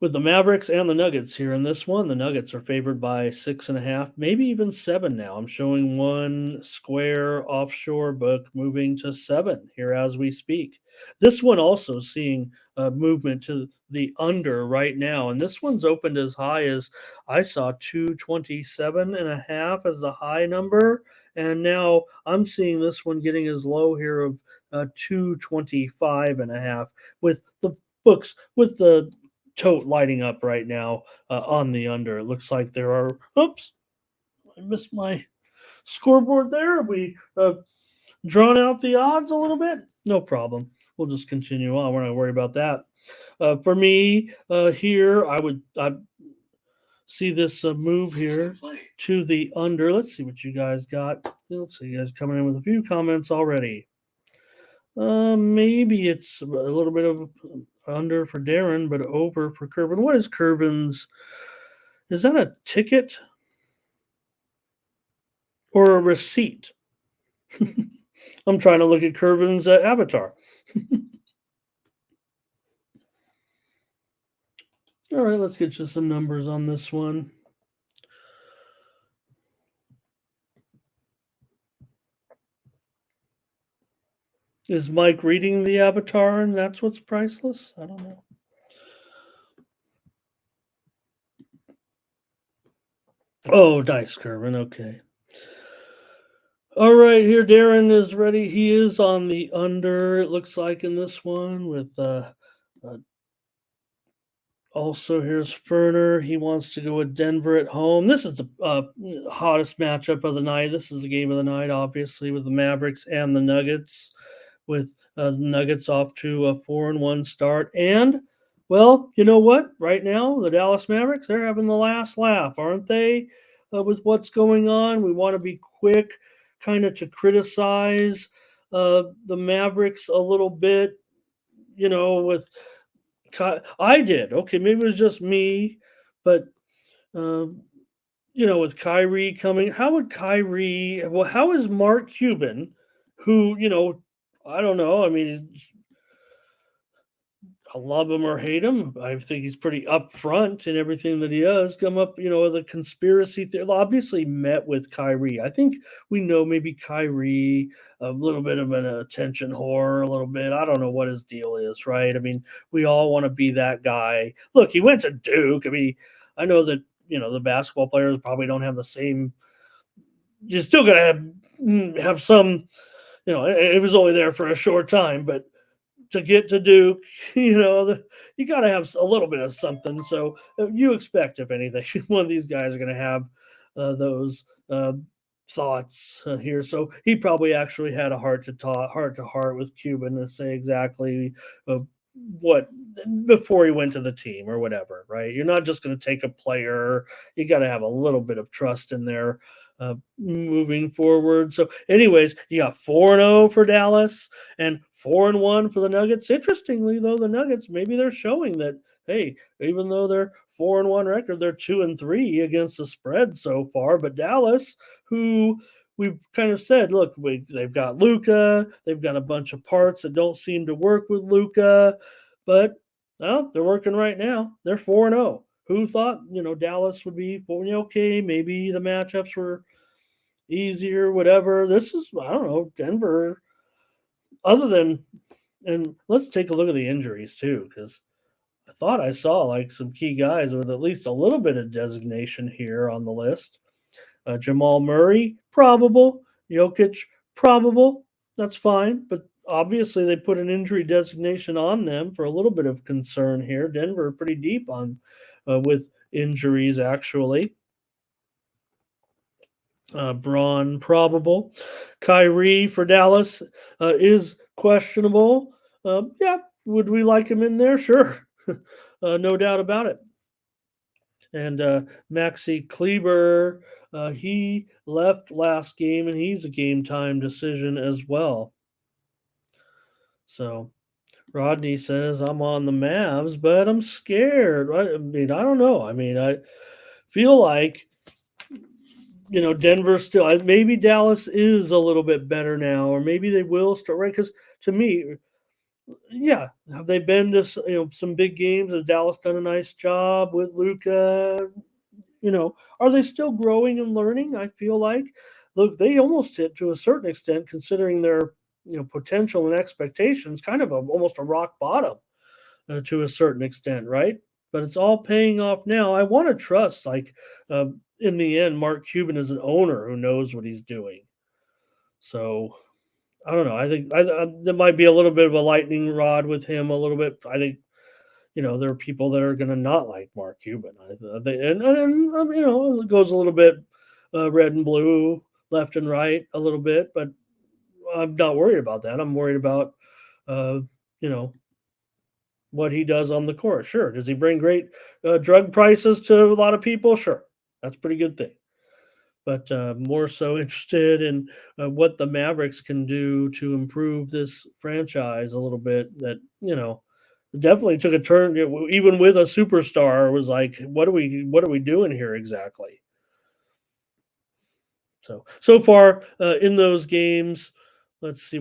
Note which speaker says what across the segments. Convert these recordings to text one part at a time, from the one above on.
Speaker 1: with the Mavericks and the Nuggets here in this one. The Nuggets are favored by 6.5, maybe even 7 now. I'm showing one square offshore book moving to 7 here as we speak. This one also seeing movement to the under right now. And this one's opened as high as I saw 227.5 as the high number. And now I'm seeing this one getting as low here of 225.5 with the books with the tote lighting up right now on the under. It looks like there are. Oops, I missed my scoreboard there. We drawn out the odds a little bit. No problem. We'll just continue on. We're not worried about that. For me here, I see this move here to the under. Let's see what you guys got. Let's see you guys coming in with a few comments already. Maybe it's a little bit of under for Darren, but over for Curvin. What is Curvin's? Is that a ticket or a receipt? I'm trying to look at Curvin's avatar. All right, let's get you some numbers on this one. Is Mike reading the avatar and that's what's priceless? I don't know. Oh, nice, Curvin. Okay. All right, here Darren is ready. He is on the under, it looks like, in this one with also here's Ferner. He wants to go with Denver at home. This is the hottest matchup of the night. This is the game of the night, obviously, with the Mavericks and the Nuggets, with Nuggets off to a 4-1 start. And, well, you know what? Right now, the Dallas Mavericks, they're having the last laugh, aren't they? With what's going on, we want to be quick, kind of to criticize the Mavericks a little bit, with I did. Okay, maybe it was just me, but um, with Kyrie coming, how would Kyrie? Well, how is Mark Cuban, who I don't know. I mean, I love him or hate him. I think he's pretty upfront in everything that he does. Come up, with a conspiracy theory. Obviously, met with Kyrie. I think we know maybe Kyrie a little bit of an attention whore, a little bit. I don't know what his deal is, right? I mean, we all want to be that guy. Look, he went to Duke. I mean, I know that the basketball players probably don't have the same. You're still gonna have some. It was only there for a short time, but to get to Duke, you got to have a little bit of something. So you expect, if anything, one of these guys are going to have those thoughts here. So he probably actually had a heart to heart with Cuban to say exactly what before he went to the team or whatever, right? You're not just going to take a player. You got to have a little bit of trust in there. Moving forward. So, anyways, you got 4-0 for Dallas and 4-1 for the Nuggets. Interestingly, though, the Nuggets maybe they're showing that hey, even though they're 4-1 record, they're 2-3 against the spread so far. But Dallas, who we've kind of said, look, they've got Luka, they've got a bunch of parts that don't seem to work with Luka, but well, they're working right now. They're 4-0. Who thought Dallas would be okay? Maybe the matchups were easier, whatever. This is I don't know Denver. Other than and let's take a look at the injuries too, because I thought I saw like some key guys with at least a little bit of designation here on the list. Jamal Murray, probable. Jokic, probable. That's fine, but obviously they put an injury designation on them for a little bit of concern here. Denver pretty deep on with injuries actually. Braun probable. Kyrie for Dallas is questionable. Yeah, would we like him in there? Sure, no doubt about it. And Maxi Kleber, he left last game, and he's a game time decision as well. So Rodney says I'm on the Mavs, but I'm scared. I mean, I don't know. I mean, I feel like Denver still. Maybe Dallas is a little bit better now, or maybe they will start right. Because to me, Yeah, have they been to some big games? Has Dallas done a nice job with Luca? Are they still growing and learning? I feel like, look, they almost hit to a certain extent, considering their potential and expectations, kind of almost a rock bottom to a certain extent, right? But it's all paying off now. I want to trust, like, in the end, Mark Cuban is an owner who knows what he's doing. So I don't know. I think there might be a little bit of a lightning rod with him, a little bit. I think there are people that are going to not like Mark Cuban. It goes a little bit red and blue, left and right, a little bit, but I'm not worried about that. I'm worried about, uh, you know, what he does on the court. Sure. Does he bring great drug prices to a lot of people? Sure. That's a pretty good thing. But more so interested in what the Mavericks can do to improve this franchise a little bit. That definitely took a turn. Even with a superstar, it was like, what are we doing here exactly? So far in those games, let's see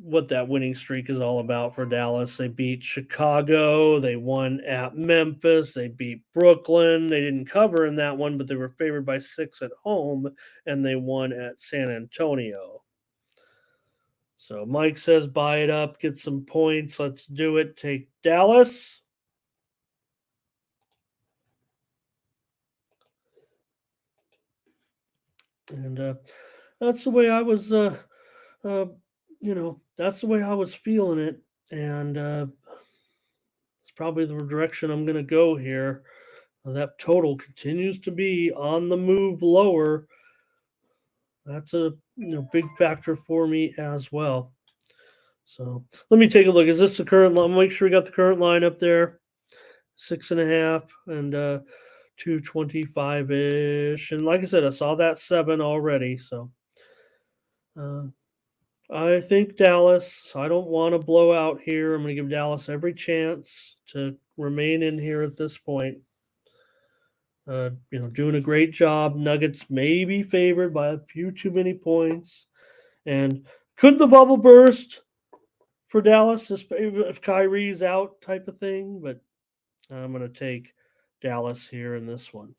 Speaker 1: what that winning streak is all about for Dallas. They beat Chicago, they won at Memphis, they beat Brooklyn. They didn't cover in that one, but they were favored by 6 at home, and they won at San Antonio. So Mike says buy it up, get some points. Let's do it. Take Dallas. And that's the way I was uh that's the way I was feeling it. And it's probably the direction I'm going to go here. That total continues to be on the move lower. That's a big factor for me as well. So let me take a look. Is this the current line? Make sure we got the current line up there. 6.5 and 225 ish. And like I said, I saw that 7 already. So uh, I think Dallas. I don't want to blow out here. I'm going to give Dallas every chance to remain in here at this point. Doing a great job. Nuggets may be favored by a few too many points. And could the bubble burst for Dallas if Kyrie's out, type of thing? But I'm going to take Dallas here in this one.